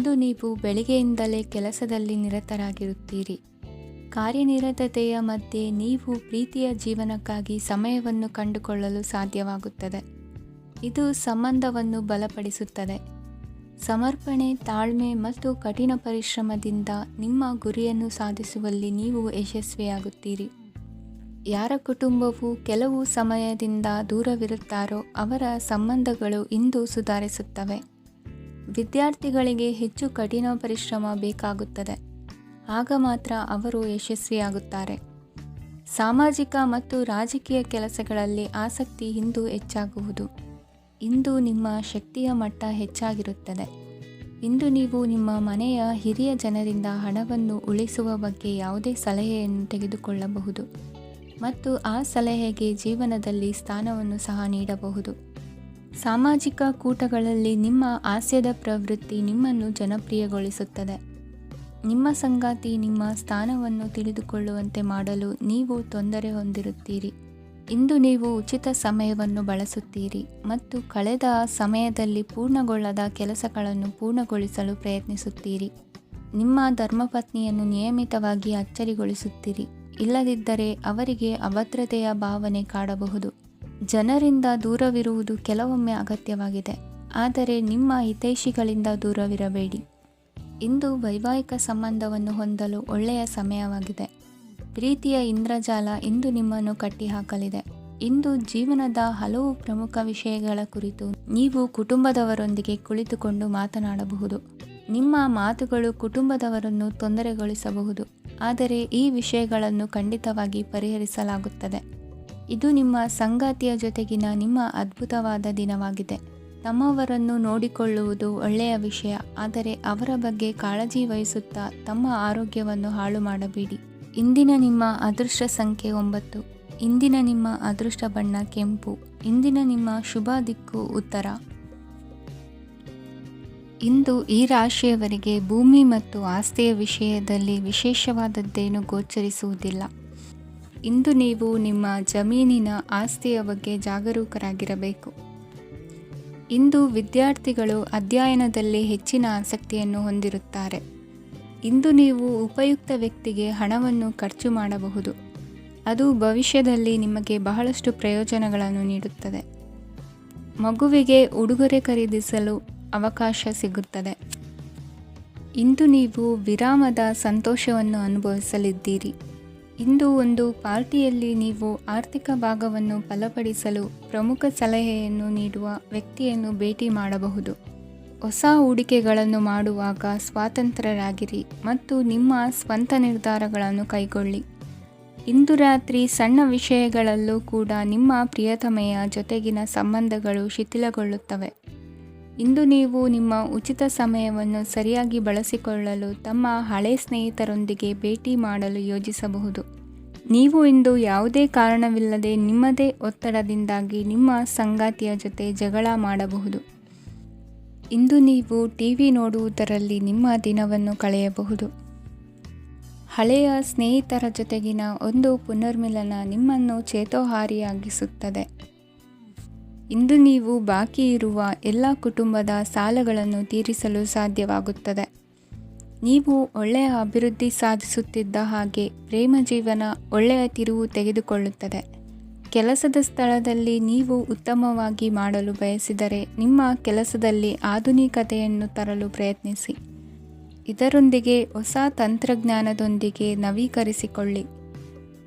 ಇಂದು ನೀವು ಬೆಳಿಗ್ಗೆಯಿಂದಲೇ ಕೆಲಸದಲ್ಲಿ ನಿರತರಾಗಿರುತ್ತೀರಿ. ಕಾರ್ಯನಿರತತೆಯ ಮಧ್ಯೆ ನೀವು ಪ್ರೀತಿಯ ಜೀವನಕ್ಕಾಗಿ ಸಮಯವನ್ನು ಕಂಡುಕೊಳ್ಳಲು ಸಾಧ್ಯವಾಗುತ್ತದೆ. ಇದು ಸಂಬಂಧವನ್ನು ಬಲಪಡಿಸುತ್ತದೆ. ಸಮರ್ಪಣೆ, ತಾಳ್ಮೆ ಮತ್ತು ಕಠಿಣ ಪರಿಶ್ರಮದಿಂದ ನಿಮ್ಮ ಗುರಿಯನ್ನು ಸಾಧಿಸುವಲ್ಲಿ ನೀವು ಯಶಸ್ವಿಯಾಗುತ್ತೀರಿ. ಯಾರ ಕುಟುಂಬವು ಕೆಲವು ಸಮಯದಿಂದ ದೂರವಿರುತ್ತಾರೋ ಅವರ ಸಂಬಂಧಗಳು ಇಂದು ಸುಧಾರಿಸುತ್ತವೆ. ವಿದ್ಯಾರ್ಥಿಗಳಿಗೆ ಹೆಚ್ಚು ಕಠಿಣ ಪರಿಶ್ರಮ ಬೇಕಾಗುತ್ತದೆ. ಆಗ ಮಾತ್ರ ಅವರು ಯಶಸ್ವಿಯಾಗುತ್ತಾರೆ. ಸಾಮಾಜಿಕ ಮತ್ತು ರಾಜಕೀಯ ಕೆಲಸಗಳಲ್ಲಿ ಆಸಕ್ತಿ ಇಂದು ಹೆಚ್ಚಾಗುವುದು. ಇಂದು ನಿಮ್ಮ ಶಕ್ತಿಯ ಮಟ್ಟ ಹೆಚ್ಚಾಗಿರುತ್ತದೆ. ಇಂದು ನೀವು ನಿಮ್ಮ ಮನೆಯ ಹಿರಿಯ ಜನರಿಂದ ಹಣವನ್ನು ಉಳಿಸುವ ಬಗ್ಗೆ ಯಾವುದೇ ಸಲಹೆಯನ್ನು ತೆಗೆದುಕೊಳ್ಳಬಹುದು ಮತ್ತು ಆ ಸಲಹೆಗೆ ಜೀವನದಲ್ಲಿ ಸ್ಥಾನವನ್ನು ಸಹ ನೀಡಬಹುದು. ಸಾಮಾಜಿಕ ಕೂಟಗಳಲ್ಲಿ ನಿಮ್ಮ ಹಾಸ್ಯದ ಪ್ರವೃತ್ತಿ ನಿಮ್ಮನ್ನು ಜನಪ್ರಿಯಗೊಳಿಸುತ್ತದೆ. ನಿಮ್ಮ ಸಂಗಾತಿ ನಿಮ್ಮ ಸ್ಥಾನವನ್ನು ತಿಳಿದುಕೊಳ್ಳುವಂತೆ ಮಾಡಲು ನೀವು ತೊಂದರೆ ಹೊಂದಿರುತ್ತೀರಿ. ಇಂದು ನೀವು ಉಚಿತ ಸಮಯವನ್ನು ಬಳಸುತ್ತೀರಿ ಮತ್ತು ಕಳೆದ ಸಮಯದಲ್ಲಿ ಪೂರ್ಣಗೊಳ್ಳದ ಕೆಲಸಗಳನ್ನು ಪೂರ್ಣಗೊಳಿಸಲು ಪ್ರಯತ್ನಿಸುತ್ತೀರಿ. ನಿಮ್ಮ ಧರ್ಮಪತ್ನಿಯನ್ನು ನಿಯಮಿತವಾಗಿ ಅಚ್ಚರಿಗೊಳಿಸುತ್ತೀರಿ. ಇಲ್ಲದಿದ್ದರೆ ಅವರಿಗೆ ಅಭದ್ರತೆಯ ಭಾವನೆ ಕಾಡಬಹುದು. ಜನರಿಂದ ದೂರವಿರುವುದು ಕೆಲವೊಮ್ಮೆ ಅಗತ್ಯವಾಗಿದೆ, ಆದರೆ ನಿಮ್ಮ ಹಿತೈಷಿಗಳಿಂದ ದೂರವಿರಬೇಡಿ. ಇಂದು ವೈವಾಹಿಕ ಸಂಬಂಧವನ್ನು ಹೊಂದಲು ಒಳ್ಳೆಯ ಸಮಯವಾಗಿದೆ. ಪ್ರೀತಿಯ ಇಂದ್ರಜಾಲ ಇಂದು ನಿಮ್ಮನ್ನು ಕಟ್ಟಿಹಾಕಲಿದೆ. ಇಂದು ಜೀವನದ ಹಲವು ಪ್ರಮುಖ ವಿಷಯಗಳ ಕುರಿತು ನೀವು ಕುಟುಂಬದವರೊಂದಿಗೆ ಕುಳಿತುಕೊಂಡು ಮಾತನಾಡಬಹುದು. ನಿಮ್ಮ ಮಾತುಗಳು ಕುಟುಂಬದವರನ್ನು ತೊಂದರೆಗೊಳಿಸಬಹುದು, ಆದರೆ ಈ ವಿಷಯಗಳನ್ನು ಖಂಡಿತವಾಗಿ ಪರಿಹರಿಸಲಾಗುತ್ತದೆ. ಇದು ನಿಮ್ಮ ಸಂಗಾತಿಯ ಜೊತೆಗಿನ ನಿಮ್ಮ ಅದ್ಭುತವಾದ ದಿನವಾಗಿದೆ. ತಮ್ಮವರನ್ನು ನೋಡಿಕೊಳ್ಳುವುದು ಒಳ್ಳೆಯ ವಿಷಯ, ಆದರೆ ಅವರ ಬಗ್ಗೆ ಕಾಳಜಿ ವಹಿಸುತ್ತಾ ತಮ್ಮ ಆರೋಗ್ಯವನ್ನು ಹಾಳು ಮಾಡಬೇಡಿ. ಇಂದಿನ ನಿಮ್ಮ ಅದೃಷ್ಟ ಸಂಖ್ಯೆ 9. ಇಂದಿನ ನಿಮ್ಮ ಅದೃಷ್ಟ ಬಣ್ಣ ಕೆಂಪು. ಇಂದಿನ ನಿಮ್ಮ ಶುಭ ದಿಕ್ಕು ಉತ್ತರ. ಇಂದು ಈ ರಾಶಿಯವರಿಗೆ ಭೂಮಿ ಮತ್ತು ಆಸ್ತಿಯ ವಿಷಯದಲ್ಲಿ ವಿಶೇಷವಾದದ್ದೇನು ಗೋಚರಿಸುವುದಿಲ್ಲ. ಇಂದು ನೀವು ನಿಮ್ಮ ಜಮೀನಿನ ಆಸ್ತಿಯ ಬಗ್ಗೆ ಜಾಗರೂಕರಾಗಿರಬೇಕು. ಇಂದು ವಿದ್ಯಾರ್ಥಿಗಳು ಅಧ್ಯಯನದಲ್ಲಿ ಹೆಚ್ಚಿನ ಆಸಕ್ತಿಯನ್ನು ಹೊಂದಿರುತ್ತಾರೆ. ಇಂದು ನೀವು ಉಪಯುಕ್ತ ವ್ಯಕ್ತಿಗೆ ಹಣವನ್ನು ಖರ್ಚು ಮಾಡಬಹುದು. ಅದು ಭವಿಷ್ಯದಲ್ಲಿ ನಿಮಗೆ ಬಹಳಷ್ಟು ಪ್ರಯೋಜನಗಳನ್ನು ನೀಡುತ್ತದೆ. ಮಗುವಿಗೆ ಉಡುಗೊರೆ ಖರೀದಿಸಲು ಅವಕಾಶ ಸಿಗುತ್ತದೆ. ಇಂದು ನೀವು ವಿರಾಮದ ಸಂತೋಷವನ್ನು ಅನುಭವಿಸಲಿದ್ದೀರಿ. ಇಂದು ಒಂದು ಪಾರ್ಟಿಯಲ್ಲಿ ನೀವು ಆರ್ಥಿಕ ಭಾಗವನ್ನು ಬಲಪಡಿಸಲು ಪ್ರಮುಖ ಸಲಹೆಯನ್ನು ನೀಡುವ ವ್ಯಕ್ತಿಯನ್ನು ಭೇಟಿ ಮಾಡಬಹುದು. ಹೊಸ ಹೂಡಿಕೆಗಳನ್ನು ಮಾಡುವಾಗ ಸ್ವಾತಂತ್ರ್ಯರಾಗಿರಿ ಮತ್ತು ನಿಮ್ಮ ಸ್ವಂತ ನಿರ್ಧಾರಗಳನ್ನು ಕೈಗೊಳ್ಳಿ. ಇಂದು ರಾತ್ರಿ ಸಣ್ಣ ವಿಷಯಗಳಲ್ಲೂ ಕೂಡ ನಿಮ್ಮ ಪ್ರಿಯತಮೆಯ ಜೊತೆಗಿನ ಸಂಬಂಧಗಳು ಶಿಥಿಲಗೊಳ್ಳುತ್ತವೆ. ಇಂದು ನೀವು ನಿಮ್ಮ ಉಚಿತ ಸಮಯವನ್ನು ಸರಿಯಾಗಿ ಬಳಸಿಕೊಳ್ಳಲು ತಮ್ಮ ಹಳೆ ಸ್ನೇಹಿತರೊಂದಿಗೆ ಭೇಟಿ ಮಾಡಲು ಯೋಜಿಸಬಹುದು. ನೀವು ಇಂದು ಯಾವುದೇ ಕಾರಣವಿಲ್ಲದೆ ನಿಮ್ಮದೇ ಒತ್ತಡದಿಂದಾಗಿ ನಿಮ್ಮ ಸಂಗಾತಿಯ ಜೊತೆ ಜಗಳ ಮಾಡಬಹುದು. ಇಂದು ನೀವು ಟಿವಿ ನೋಡುವುದರಲ್ಲಿ ನಿಮ್ಮ ದಿನವನ್ನು ಕಳೆಯಬಹುದು. ಹಳೆಯ ಸ್ನೇಹಿತರ ಜೊತೆಗಿನ ಒಂದು ಪುನರ್ಮಿಲನ ನಿಮ್ಮನ್ನು ಚೇತೋಹಾರಿಯಾಗಿಸುತ್ತದೆ. ಇಂದು ನೀವು ಬಾಕಿ ಇರುವ ಎಲ್ಲ ಕುಟುಂಬದ ಸಾಲಗಳನ್ನು ತೀರಿಸಲು ಸಾಧ್ಯವಾಗುತ್ತದೆ. ನೀವು ಒಳ್ಳೆಯ ಅಭಿವೃದ್ಧಿ ಸಾಧಿಸುತ್ತಿದ್ದ ಹಾಗೆ ಪ್ರೇಮ ಜೀವನ ಒಳ್ಳೆಯ ತಿರುವು ತೆಗೆದುಕೊಳ್ಳುತ್ತದೆ. ಕೆಲಸದ ಸ್ಥಳದಲ್ಲಿ ನೀವು ಉತ್ತಮವಾಗಿ ಮಾಡಲು ಬಯಸಿದರೆ ನಿಮ್ಮ ಕೆಲಸದಲ್ಲಿ ಆಧುನಿಕತೆಯನ್ನು ತರಲು ಪ್ರಯತ್ನಿಸಿ. ಇದರೊಂದಿಗೆ ಹೊಸ ತಂತ್ರಜ್ಞಾನದೊಂದಿಗೆ ನವೀಕರಿಸಿಕೊಳ್ಳಿ.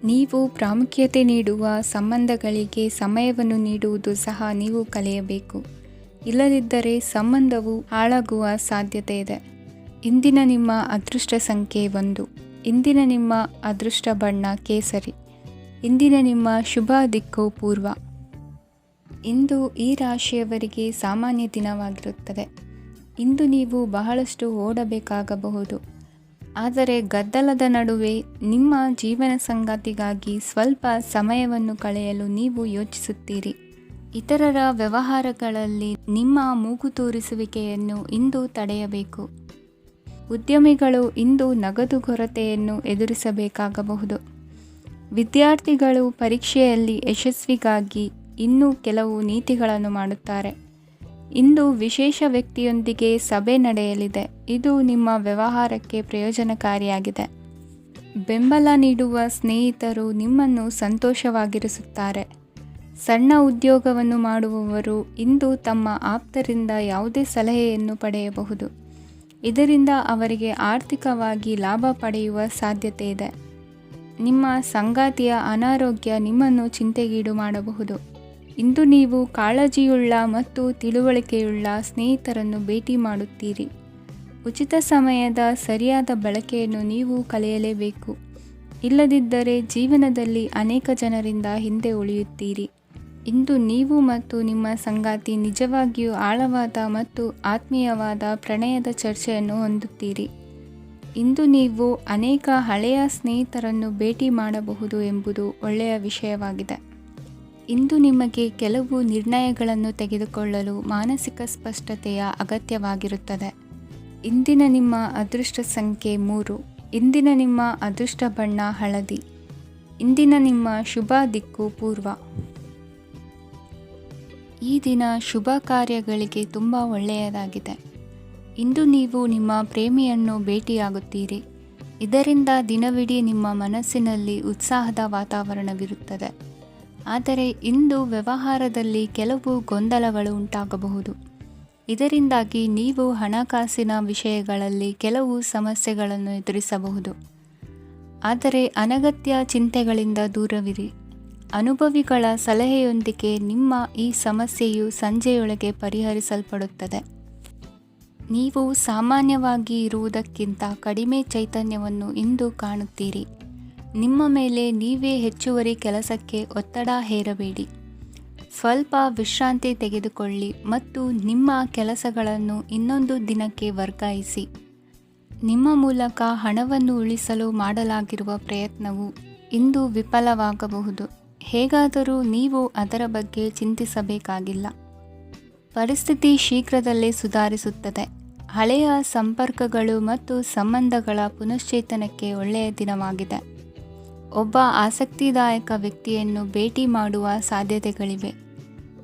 ನೀವು ಪ್ರಾಮುಖ್ಯತೆ ನೀಡುವ ಸಂಬಂಧಗಳಿಗೆ ಸಮಯವನ್ನು ನೀಡುವುದು ಸಹ ನೀವು ಕಲಿಯಬೇಕು. ಇಲ್ಲದಿದ್ದರೆ ಸಂಬಂಧವು ಹಾಳಾಗುವ ಸಾಧ್ಯತೆ ಇದೆ. ಇಂದಿನ ನಿಮ್ಮ ಅದೃಷ್ಟ ಸಂಖ್ಯೆ 1. ಇಂದಿನ ನಿಮ್ಮ ಅದೃಷ್ಟ ಬಣ್ಣ ಕೇಸರಿ. ಇಂದಿನ ನಿಮ್ಮ ಶುಭ ದಿಕ್ಕು ಪೂರ್ವ. ಇಂದು ಈ ರಾಶಿಯವರಿಗೆ ಸಾಮಾನ್ಯ ದಿನವಾಗಿರುತ್ತದೆ. ಇಂದು ನೀವು ಬಹಳಷ್ಟು ಓಡಬೇಕಾಗಬಹುದು, ಆದರೆ ಗದ್ದಲದ ನಡುವೆ ನಿಮ್ಮ ಜೀವನ ಸಂಗಾತಿಗಾಗಿ ಸ್ವಲ್ಪ ಸಮಯವನ್ನು ಕಳೆಯಲು ನೀವು ಯೋಚಿಸುತ್ತೀರಿ. ಇತರರ ವ್ಯವಹಾರಗಳಲ್ಲಿ ನಿಮ್ಮ ಮೂಗು ತೂರಿಸುವಿಕೆಯನ್ನು ಇಂದು ತಡೆಯಬೇಕು. ಉದ್ಯಮಿಗಳು ಇಂದು ನಗದು ಕೊರತೆಯನ್ನು ಎದುರಿಸಬೇಕಾಗಬಹುದು. ವಿದ್ಯಾರ್ಥಿಗಳು ಪರೀಕ್ಷೆಯಲ್ಲಿ ಯಶಸ್ವಿಗಾಗಿ ಇನ್ನೂ ಕೆಲವು ನೀತಿಗಳನ್ನು ಮಾಡುತ್ತಾರೆ. ಇಂದು ವಿಶೇಷ ವ್ಯಕ್ತಿಯೊಂದಿಗೆ ಸಭೆ ನಡೆಯಲಿದೆ. ಇದು ನಿಮ್ಮ ವ್ಯವಹಾರಕ್ಕೆ ಪ್ರಯೋಜನಕಾರಿಯಾಗಿದೆ. ಬೆಂಬಲ ನೀಡುವ ಸ್ನೇಹಿತರು ನಿಮ್ಮನ್ನು ಸಂತೋಷವಾಗಿರಿಸುತ್ತಾರೆ. ಸಣ್ಣ ಉದ್ಯೋಗವನ್ನು ಮಾಡುವವರು ಇಂದು ತಮ್ಮ ಆಪ್ತರಿಂದ ಯಾವುದೇ ಸಲಹೆಯನ್ನು ಪಡೆಯಬಹುದು. ಇದರಿಂದ ಅವರಿಗೆ ಆರ್ಥಿಕವಾಗಿ ಲಾಭ ಪಡೆಯುವ ಸಾಧ್ಯತೆ ಇದೆ. ನಿಮ್ಮ ಸಂಗಾತಿಯ ಅನಾರೋಗ್ಯ ನಿಮ್ಮನ್ನು ಚಿಂತೆಗೀಡು ಮಾಡಬಹುದು. ಇಂದು ನೀವು ಕಾಳಜಿಯುಳ್ಳ ಮತ್ತು ತಿಳುವಳಿಕೆಯುಳ್ಳ ಸ್ನೇಹಿತರನ್ನು ಭೇಟಿ ಮಾಡುತ್ತೀರಿ. ಉಚಿತ ಸಮಯದ ಸರಿಯಾದ ಬಳಕೆಯನ್ನು ನೀವು ಕಲಿಯಲೇಬೇಕು. ಇಲ್ಲದಿದ್ದರೆ ಜೀವನದಲ್ಲಿ ಅನೇಕ ಜನರಿಂದ ಹಿಂದೆ ಉಳಿಯುತ್ತೀರಿ. ಇಂದು ನೀವು ಮತ್ತು ನಿಮ್ಮ ಸಂಗಾತಿ ನಿಜವಾಗಿಯೂ ಆಳವಾದ ಮತ್ತು ಆತ್ಮೀಯವಾದ ಪ್ರಣಯದ ಚರ್ಚೆಯನ್ನು ಹೊಂದುತ್ತೀರಿ. ಇಂದು ನೀವು ಅನೇಕ ಹಳೆಯ ಸ್ನೇಹಿತರನ್ನು ಭೇಟಿ ಮಾಡಬಹುದು ಎಂಬುದು ಒಳ್ಳೆಯ ವಿಷಯವಾಗಿದೆ. ಇಂದು ನಿಮಗೆ ಕೆಲವು ನಿರ್ಣಯಗಳನ್ನು ತೆಗೆದುಕೊಳ್ಳಲು ಮಾನಸಿಕ ಸ್ಪಷ್ಟತೆಯ ಅಗತ್ಯವಾಗಿರುತ್ತದೆ. ಇಂದಿನ ನಿಮ್ಮ ಅದೃಷ್ಟ ಸಂಖ್ಯೆ 3. ಇಂದಿನ ನಿಮ್ಮ ಅದೃಷ್ಟ ಬಣ್ಣ ಹಳದಿ. ಇಂದಿನ ನಿಮ್ಮ ಶುಭ ದಿಕ್ಕು ಪೂರ್ವ. ಈ ದಿನ ಶುಭ ಕಾರ್ಯಗಳಿಗೆ ತುಂಬ ಒಳ್ಳೆಯದಾಗಿದೆ. ಇಂದು ನೀವು ನಿಮ್ಮ ಪ್ರೇಮಿಯನ್ನು ಭೇಟಿಯಾಗುತ್ತೀರಿ. ಇದರಿಂದ ದಿನವಿಡೀ ನಿಮ್ಮ ಮನಸ್ಸಿನಲ್ಲಿ ಉತ್ಸಾಹದ ವಾತಾವರಣವಿರುತ್ತದೆ. ಆದರೆ ಇಂದು ವ್ಯವಹಾರದಲ್ಲಿ ಕೆಲವು ಗೊಂದಲಗಳು ಉಂಟಾಗಬಹುದು. ಇದರಿಂದಾಗಿ ನೀವು ಹಣಕಾಸಿನ ವಿಷಯಗಳಲ್ಲಿ ಕೆಲವು ಸಮಸ್ಯೆಗಳನ್ನು ಎದುರಿಸಬಹುದು. ಆದರೆ ಅನಗತ್ಯ ಚಿಂತೆಗಳಿಂದ ದೂರವಿರಿ. ಅನುಭವಿಗಳ ಸಲಹೆಯೊಂದಿಗೆ ನಿಮ್ಮ ಈ ಸಮಸ್ಯೆಯು ಸಂಜೆಯೊಳಗೆ ಪರಿಹರಿಸಲ್ಪಡುತ್ತದೆ. ನೀವು ಸಾಮಾನ್ಯವಾಗಿ ಇರುವುದಕ್ಕಿಂತ ಕಡಿಮೆ ಚೈತನ್ಯವನ್ನು ಇಂದು ಕಾಣುತ್ತೀರಿ. ನಿಮ್ಮ ಮೇಲೆ ನೀವೇ ಹೆಚ್ಚುವರಿ ಕೆಲಸಕ್ಕೆ ಒತ್ತಡ ಹೇರಬೇಡಿ. ಸ್ವಲ್ಪ ವಿಶ್ರಾಂತಿ ತೆಗೆದುಕೊಳ್ಳಿ ಮತ್ತು ನಿಮ್ಮ ಕೆಲಸಗಳನ್ನು ಇನ್ನೊಂದು ದಿನಕ್ಕೆ ವರ್ಗಾಯಿಸಿ. ನಿಮ್ಮ ಮೂಲಕ ಹಣವನ್ನು ಉಳಿಸಲು ಮಾಡಲಾಗಿರುವ ಪ್ರಯತ್ನವು ಇಂದು ವಿಫಲವಾಗಬಹುದು. ಹೇಗಾದರೂ ನೀವು ಅದರ ಬಗ್ಗೆ ಚಿಂತಿಸಬೇಕಾಗಿಲ್ಲ. ಪರಿಸ್ಥಿತಿ ಶೀಘ್ರದಲ್ಲೇ ಸುಧಾರಿಸುತ್ತದೆ. ಹಳೆಯ ಸಂಪರ್ಕಗಳು ಮತ್ತು ಸಂಬಂಧಗಳ ಪುನಶ್ಚೇತನಕ್ಕೆ ಒಳ್ಳೆಯ ದಿನವಾಗಿದೆ. ಒಬ್ಬ ಆಸಕ್ತಿದಾಯಕ ವ್ಯಕ್ತಿಯನ್ನು ಭೇಟಿ ಮಾಡುವ ಸಾಧ್ಯತೆಗಳಿವೆ.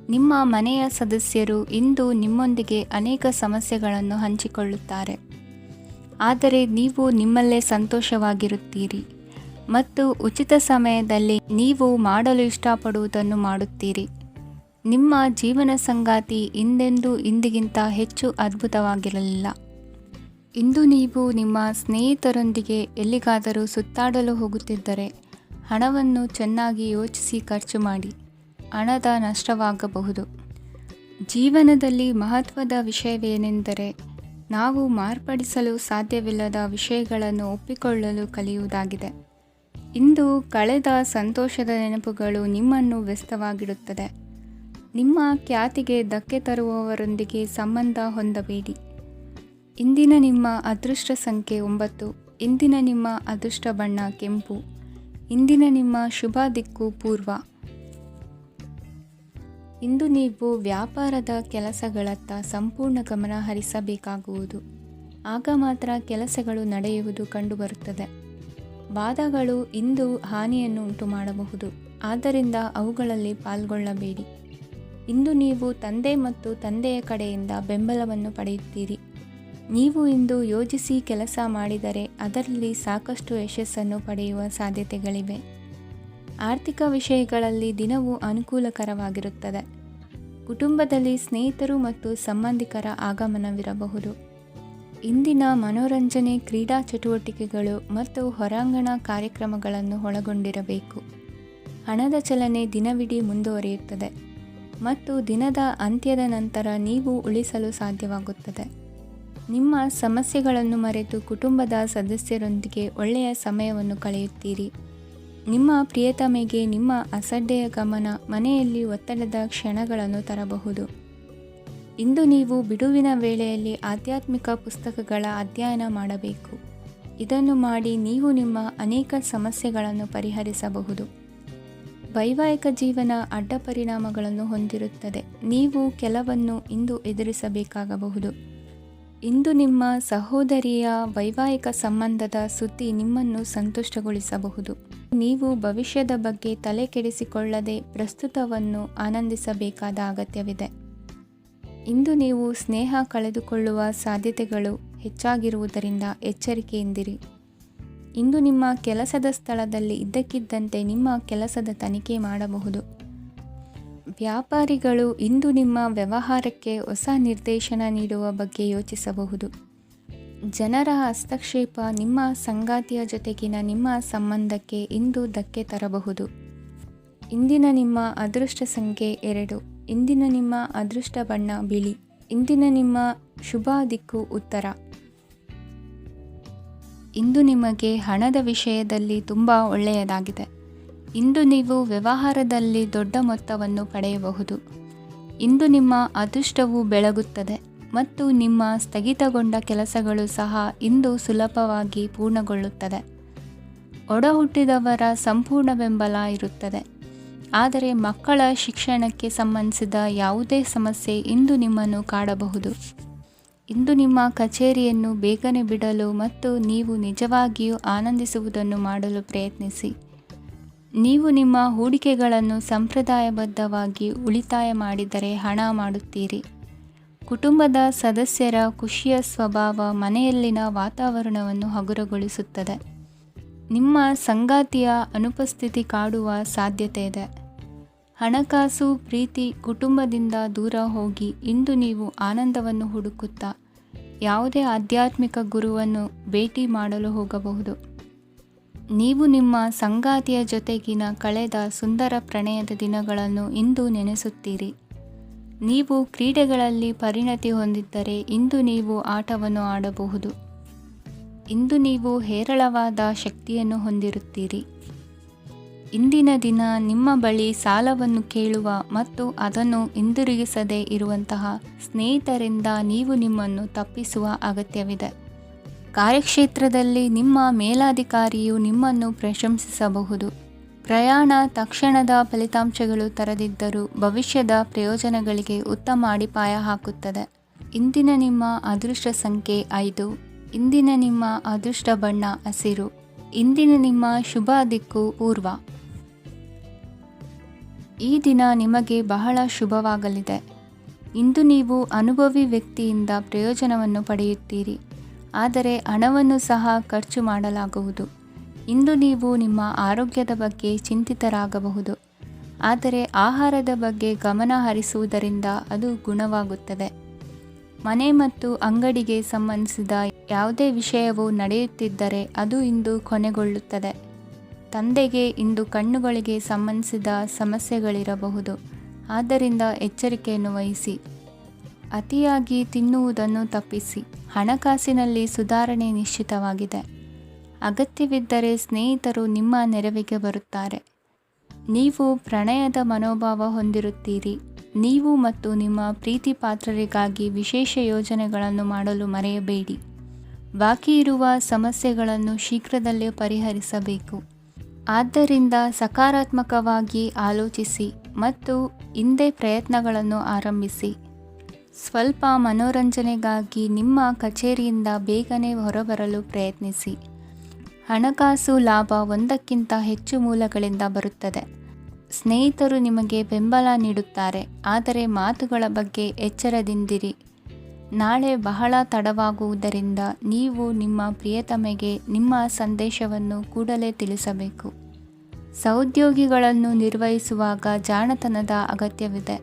ನಿಮ್ಮ ಮನೆಯ ಸದಸ್ಯರು ಇಂದು ನಿಮ್ಮೊಂದಿಗೆ ಅನೇಕ ಸಮಸ್ಯೆಗಳನ್ನು ಹಂಚಿಕೊಳ್ಳುತ್ತಾರೆ. ಆದರೆ ನೀವು ನಿಮ್ಮಲ್ಲೇ ಸಂತೋಷವಾಗಿರುತ್ತೀರಿ ಮತ್ತು ಉಚಿತ ಸಮಯದಲ್ಲಿ ನೀವು ಮಾಡಲು ಇಷ್ಟಪಡುವುದನ್ನು ಮಾಡುತ್ತೀರಿ. ನಿಮ್ಮ ಜೀವನ ಸಂಗಾತಿ ಇಂದಿಗಿಂತ ಹೆಚ್ಚು ಅದ್ಭುತವಾಗಿರಲಿಲ್ಲ. ಇಂದು ನೀವು ನಿಮ್ಮ ಸ್ನೇಹಿತರೊಂದಿಗೆ ಎಲ್ಲಿಗಾದರೂ ಸುತ್ತಾಡಲು ಹೋಗುತ್ತಿದ್ದರೆ ಹಣವನ್ನು ಚೆನ್ನಾಗಿ ಯೋಚಿಸಿ ಖರ್ಚು ಮಾಡಿ. ಹಣದ ನಷ್ಟವಾಗಬಹುದು. ಜೀವನದಲ್ಲಿ ಮಹತ್ವದ ವಿಷಯವೇನೆಂದರೆ ನಾವು ಮಾರ್ಪಡಿಸಲು ಸಾಧ್ಯವಿಲ್ಲದ ವಿಷಯಗಳನ್ನು ಒಪ್ಪಿಕೊಳ್ಳಲು ಕಲಿಯುವುದಾಗಿದೆ. ಇಂದು ಕಳೆದ ಸಂತೋಷದ ನೆನಪುಗಳು ನಿಮ್ಮನ್ನು ವ್ಯಸ್ತವಾಗಿಡುತ್ತದೆ. ನಿಮ್ಮ ಖ್ಯಾತಿಗೆ ಧಕ್ಕೆ ತರುವವರೊಂದಿಗೆ ಸಂಬಂಧ ಹೊಂದಬೇಡಿ. ಇಂದಿನ ನಿಮ್ಮ ಅದೃಷ್ಟ ಸಂಖ್ಯೆ 9. ಇಂದಿನ ನಿಮ್ಮ ಅದೃಷ್ಟ ಬಣ್ಣ ಕೆಂಪು. ಇಂದಿನ ನಿಮ್ಮ ಶುಭ ದಿಕ್ಕು ಪೂರ್ವ. ಇಂದು ನೀವು ವ್ಯಾಪಾರದ ಕೆಲಸಗಳತ್ತ ಸಂಪೂರ್ಣ ಗಮನ ಹರಿಸಬೇಕಾಗುವುದು. ಆಗ ಮಾತ್ರ ಕೆಲಸಗಳು ನಡೆಯುವುದು ಕಂಡುಬರುತ್ತದೆ. ವಾದಗಳು ಇಂದು ಹಾನಿಯನ್ನು ಉಂಟುಮಾಡಬಹುದು. ಆದ್ದರಿಂದ ಅವುಗಳಲ್ಲಿ ಪಾಲ್ಗೊಳ್ಳಬೇಡಿ. ಇಂದು ನೀವು ತಂದೆ ಮತ್ತು ತಂದೆಯ ಕಡೆಯಿಂದ ಬೆಂಬಲವನ್ನು ಪಡೆಯುತ್ತೀರಿ. ನೀವು ಇಂದು ಯೋಜಿಸಿ ಕೆಲಸ ಮಾಡಿದರೆ ಅದರಲ್ಲಿ ಸಾಕಷ್ಟು ಯಶಸ್ಸನ್ನು ಪಡೆಯುವ ಸಾಧ್ಯತೆಗಳಿವೆ. ಆರ್ಥಿಕ ವಿಷಯಗಳಲ್ಲಿ ದಿನವು ಅನುಕೂಲಕರವಾಗಿರುತ್ತದೆ. ಕುಟುಂಬದಲ್ಲಿ ಸ್ನೇಹಿತರು ಮತ್ತು ಸಂಬಂಧಿಕರ ಆಗಮನವಿರಬಹುದು. ಇಂದಿನ ಮನೋರಂಜನೆ ಕ್ರೀಡಾ ಚಟುವಟಿಕೆಗಳು ಮತ್ತು ಹೊರಾಂಗಣ ಕಾರ್ಯಕ್ರಮಗಳನ್ನು ಒಳಗೊಂಡಿರಬೇಕು. ಹಣದ ಚಲನೆ ದಿನವಿಡೀ ಮುಂದುವರಿಯುತ್ತದೆ ಮತ್ತು ದಿನದ ಅಂತ್ಯದ ನಂತರ ನೀವು ಉಳಿಸಲು ಸಾಧ್ಯವಾಗುತ್ತದೆ. ನಿಮ್ಮ ಸಮಸ್ಯೆಗಳನ್ನು ಮರೆತು ಕುಟುಂಬದ ಸದಸ್ಯರೊಂದಿಗೆ ಒಳ್ಳೆಯ ಸಮಯವನ್ನು ಕಳೆಯುತ್ತೀರಿ. ನಿಮ್ಮ ಪ್ರಿಯತಮೆಗೆ ನಿಮ್ಮ ಅಸಡ್ಡೆಯ ಗಮನ ಮನೆಯಲ್ಲಿ ಒತ್ತಡದ ಕ್ಷಣಗಳನ್ನು ತರಬಹುದು. ಇಂದು ನೀವು ಬಿಡುವಿನ ವೇಳೆಯಲ್ಲಿ ಆಧ್ಯಾತ್ಮಿಕ ಪುಸ್ತಕಗಳ ಅಧ್ಯಯನ ಮಾಡಬೇಕು. ಇದನ್ನು ಮಾಡಿ ನೀವು ನಿಮ್ಮ ಅನೇಕ ಸಮಸ್ಯೆಗಳನ್ನು ಪರಿಹರಿಸಬಹುದು. ವೈವಾಹಿಕ ಜೀವನ ಅಡ್ಡ ಪರಿಣಾಮಗಳನ್ನು ಹೊಂದಿರುತ್ತದೆ. ನೀವು ಕೆಲವನ್ನು ಇಂದು ಎದುರಿಸಬೇಕಾಗಬಹುದು. ಇಂದು ನಿಮ್ಮ ಸಹೋದರಿಯ ವೈವಾಹಿಕ ಸಂಬಂಧದ ಸುದ್ದಿ ನಿಮ್ಮನ್ನು ಸಂತುಷ್ಟಗೊಳಿಸಬಹುದು. ನೀವು ಭವಿಷ್ಯದ ಬಗ್ಗೆ ತಲೆ ಕೆಡಿಸಿಕೊಳ್ಳದೆ ಪ್ರಸ್ತುತವನ್ನು ಆನಂದಿಸಬೇಕಾದ ಅಗತ್ಯವಿದೆ. ಇಂದು ನೀವು ಸ್ನೇಹ ಕಳೆದುಕೊಳ್ಳುವ ಸಾಧ್ಯತೆಗಳು ಹೆಚ್ಚಾಗಿರುವುದರಿಂದ ಎಚ್ಚರಿಕೆಯಿಂದಿರಿ. ಇಂದು ನಿಮ್ಮ ಕೆಲಸದ ಸ್ಥಳದಲ್ಲಿ ಇದ್ದಕ್ಕಿದ್ದಂತೆ ನಿಮ್ಮ ಕೆಲಸದ ತನಿಖೆ ಮಾಡಬಹುದು. ವ್ಯಾಪಾರಿಗಳು ಇಂದು ನಿಮ್ಮ ವ್ಯವಹಾರಕ್ಕೆ ಹೊಸ ನಿರ್ದೇಶನ ನೀಡುವ ಬಗ್ಗೆ ಯೋಚಿಸಬಹುದು. ಜನರ ಹಸ್ತಕ್ಷೇಪ ನಿಮ್ಮ ಸಂಗಾತಿಯ ಜೊತೆಗಿನ ನಿಮ್ಮ ಸಂಬಂಧಕ್ಕೆ ಇಂದು ಧಕ್ಕೆ ತರಬಹುದು. ಇಂದಿನ ನಿಮ್ಮ ಅದೃಷ್ಟ ಸಂಖ್ಯೆ 2. ಇಂದಿನ ನಿಮ್ಮ ಅದೃಷ್ಟ ಬಣ್ಣ ಬಿಳಿ. ಇಂದಿನ ನಿಮ್ಮ ಶುಭ ದಿಕ್ಕು ಉತ್ತರ. ಇಂದು ನಿಮಗೆ ಹಣದ ವಿಷಯದಲ್ಲಿ ತುಂಬ ಒಳ್ಳೆಯದಾಗಿದೆ. ಇಂದು ನೀವು ವ್ಯವಹಾರದಲ್ಲಿ ದೊಡ್ಡ ಮೊತ್ತವನ್ನು ಪಡೆಯಬಹುದು. ಇಂದು ನಿಮ್ಮ ಅದೃಷ್ಟವು ಬೆಳಗುತ್ತದೆ ಮತ್ತು ನಿಮ್ಮ ಸ್ಥಗಿತಗೊಂಡ ಕೆಲಸಗಳು ಸಹ ಇಂದು ಸುಲಭವಾಗಿ ಪೂರ್ಣಗೊಳ್ಳುತ್ತದೆ. ಒಡಹುಟ್ಟಿದವರ ಸಂಪೂರ್ಣ ಬೆಂಬಲ ಇರುತ್ತದೆ. ಆದರೆ ಮಕ್ಕಳ ಶಿಕ್ಷಣಕ್ಕೆ ಸಂಬಂಧಿಸಿದ ಯಾವುದೇ ಸಮಸ್ಯೆ ಇಂದು ನಿಮ್ಮನ್ನು ಕಾಡಬಹುದು. ಇಂದು ನಿಮ್ಮ ಕಚೇರಿಯನ್ನು ಬೇಗನೆ ಬಿಡಲು ಮತ್ತು ನೀವು ನಿಜವಾಗಿಯೂ ಆನಂದಿಸುವುದನ್ನು ಮಾಡಲು ಪ್ರಯತ್ನಿಸಿ. ನೀವು ನಿಮ್ಮ ಹೂಡಿಕೆಗಳನ್ನು ಸಂಪ್ರದಾಯಬದ್ಧವಾಗಿ ಉಳಿತಾಯ ಮಾಡಿದರೆ ಹಣ ಮಾಡುತ್ತೀರಿ. ಕುಟುಂಬದ ಸದಸ್ಯರ ಖುಷಿಯ ಸ್ವಭಾವ ಮನೆಯಲ್ಲಿನ ವಾತಾವರಣವನ್ನು ಹಗುರಗೊಳಿಸುತ್ತದೆ. ನಿಮ್ಮ ಸಂಗಾತಿಯ ಅನುಪಸ್ಥಿತಿ ಕಾಡುವ ಸಾಧ್ಯತೆ ಇದೆ. ಹಣಕಾಸು, ಪ್ರೀತಿ, ಕುಟುಂಬದಿಂದ ದೂರ ಹೋಗಿ ಇಂದು ನೀವು ಆನಂದವನ್ನು ಹುಡುಕುತ್ತಾ ಯಾವುದೇ ಆಧ್ಯಾತ್ಮಿಕ ಗುರುವನ್ನು ಭೇಟಿ ಮಾಡಲು ಹೋಗಬಹುದು. ನೀವು ನಿಮ್ಮ ಸಂಗಾತಿಯ ಜೊತೆಗಿನ ಕಳೆದ ಸುಂದರ ಪ್ರಣಯದ ದಿನಗಳನ್ನು ಇಂದು ನೆನೆಸುತ್ತೀರಿ. ನೀವು ಕ್ರೀಡೆಗಳಲ್ಲಿ ಪರಿಣತಿ ಹೊಂದಿದ್ದರೆ ಇಂದು ನೀವು ಆಟವನ್ನು ಆಡಬಹುದು. ಇಂದು ನೀವು ಹೇರಳವಾದ ಶಕ್ತಿಯನ್ನು ಹೊಂದಿರುತ್ತೀರಿ. ಇಂದಿನ ದಿನ ನಿಮ್ಮ ಬಳಿ ಸಾಲವನ್ನು ಕೇಳುವ ಮತ್ತು ಅದನ್ನು ಹಿಂದಿರುಗಿಸದೇ ಇರುವಂತಹ ಸ್ನೇಹಿತರಿಂದ ನೀವು ನಿಮ್ಮನ್ನು ತಪ್ಪಿಸುವ ಅಗತ್ಯವಿದೆ. ಕಾರ್ಯಕ್ಷೇತ್ರದಲ್ಲಿ ನಿಮ್ಮ ಮೇಲಾಧಿಕಾರಿಯು ನಿಮ್ಮನ್ನು ಪ್ರಶಂಸಿಸಬಹುದು. ಪ್ರಯಾಣ ತಕ್ಷಣದ ಫಲಿತಾಂಶಗಳು ತರದಿದ್ದರೂ ಭವಿಷ್ಯದ ಪ್ರಯೋಜನಗಳಿಗೆ ಉತ್ತಮ ಅಡಿಪಾಯ ಹಾಕುತ್ತದೆ. ಇಂದಿನ ನಿಮ್ಮ ಅದೃಷ್ಟ ಸಂಖ್ಯೆ 5. ಇಂದಿನ ನಿಮ್ಮ ಅದೃಷ್ಟ ಬಣ್ಣ ಹಸಿರು. ಇಂದಿನ ನಿಮ್ಮ ಶುಭ ದಿಕ್ಕು ಪೂರ್ವ. ಈ ದಿನ ನಿಮಗೆ ಬಹಳ ಶುಭವಾಗಲಿದೆ. ಇಂದು ನೀವು ಅನುಭವಿ ವ್ಯಕ್ತಿಯಿಂದ ಪ್ರಯೋಜನವನ್ನು ಪಡೆಯುತ್ತೀರಿ, ಆದರೆ ಹಣವನ್ನು ಸಹ ಖರ್ಚು ಮಾಡಲಾಗುವುದು. ಇಂದು ನೀವು ನಿಮ್ಮ ಆರೋಗ್ಯದ ಬಗ್ಗೆ ಚಿಂತಿತರಾಗಬಹುದು, ಆದರೆ ಆಹಾರದ ಬಗ್ಗೆ ಗಮನ ಹರಿಸುವುದರಿಂದ ಅದು ಗುಣವಾಗುತ್ತದೆ. ಮನೆ ಮತ್ತು ಅಂಗಡಿಗೆ ಸಂಬಂಧಿಸಿದ ಯಾವುದೇ ವಿಷಯವು ನಡೆಯುತ್ತಿದ್ದರೆ ಅದು ಇಂದು ಕೊನೆಗೊಳ್ಳುತ್ತದೆ. ತಂದೆಗೆ ಇಂದು ಕಣ್ಣುಗಳಿಗೆ ಸಂಬಂಧಿಸಿದ ಸಮಸ್ಯೆಗಳಿರಬಹುದು, ಆದ್ದರಿಂದ ಎಚ್ಚರಿಕೆಯನ್ನು ವಹಿಸಿ. ಅತಿಯಾಗಿ ತಿನ್ನುವುದನ್ನು ತಪ್ಪಿಸಿ. ಹಣಕಾಸಿನಲ್ಲಿ ಸುಧಾರಣೆ ನಿಶ್ಚಿತವಾಗಿದೆ. ಅಗತ್ಯವಿದ್ದರೆ ಸ್ನೇಹಿತರು ನಿಮ್ಮ ನೆರವಿಗೆ ಬರುತ್ತಾರೆ. ನೀವು ಪ್ರಣಯದ ಮನೋಭಾವ ಹೊಂದಿರುತ್ತೀರಿ. ನೀವು ಮತ್ತು ನಿಮ್ಮ ಪ್ರೀತಿ ಪಾತ್ರರಿಗಾಗಿ ವಿಶೇಷ ಯೋಜನೆಗಳನ್ನು ಮಾಡಲು ಮರೆಯಬೇಡಿ. ಬಾಕಿ ಇರುವ ಸಮಸ್ಯೆಗಳನ್ನು ಶೀಘ್ರದಲ್ಲೇ ಪರಿಹರಿಸಬೇಕು. ಆದ್ದರಿಂದ ಸಕಾರಾತ್ಮಕವಾಗಿ ಆಲೋಚಿಸಿ ಮತ್ತು ಇಂದೇ ಪ್ರಯತ್ನಗಳನ್ನು ಆರಂಭಿಸಿ. ಸ್ವಲ್ಪ ಮನೋರಂಜನೆಗಾಗಿ ನಿಮ್ಮ ಕಚೇರಿಯಿಂದ ಬೇಗನೆ ಹೊರಬರಲು ಪ್ರಯತ್ನಿಸಿ. ಹಣಕಾಸು ಲಾಭ ಒಂದಕ್ಕಿಂತ ಹೆಚ್ಚು ಮೂಲಗಳಿಂದ ಬರುತ್ತದೆ. ಸ್ನೇಹಿತರು ನಿಮಗೆ ಬೆಂಬಲ ನೀಡುತ್ತಾರೆ, ಆದರೆ ಮಾತುಗಳ ಬಗ್ಗೆ ಎಚ್ಚರದಿಂದಿರಿ. ನಾಳೆ ಬಹಳ ತಡವಾಗುವುದರಿಂದ ನೀವು ನಿಮ್ಮ ಪ್ರಿಯತಮೆಗೆ ನಿಮ್ಮ ಸಂದೇಶವನ್ನು ಕೂಡಲೇ ತಿಳಿಸಬೇಕು. ಸಹೋದ್ಯೋಗಿಗಳನ್ನು ನಿರ್ವಹಿಸುವಾಗ ಜಾಣತನದ ಅಗತ್ಯವಿದೆ.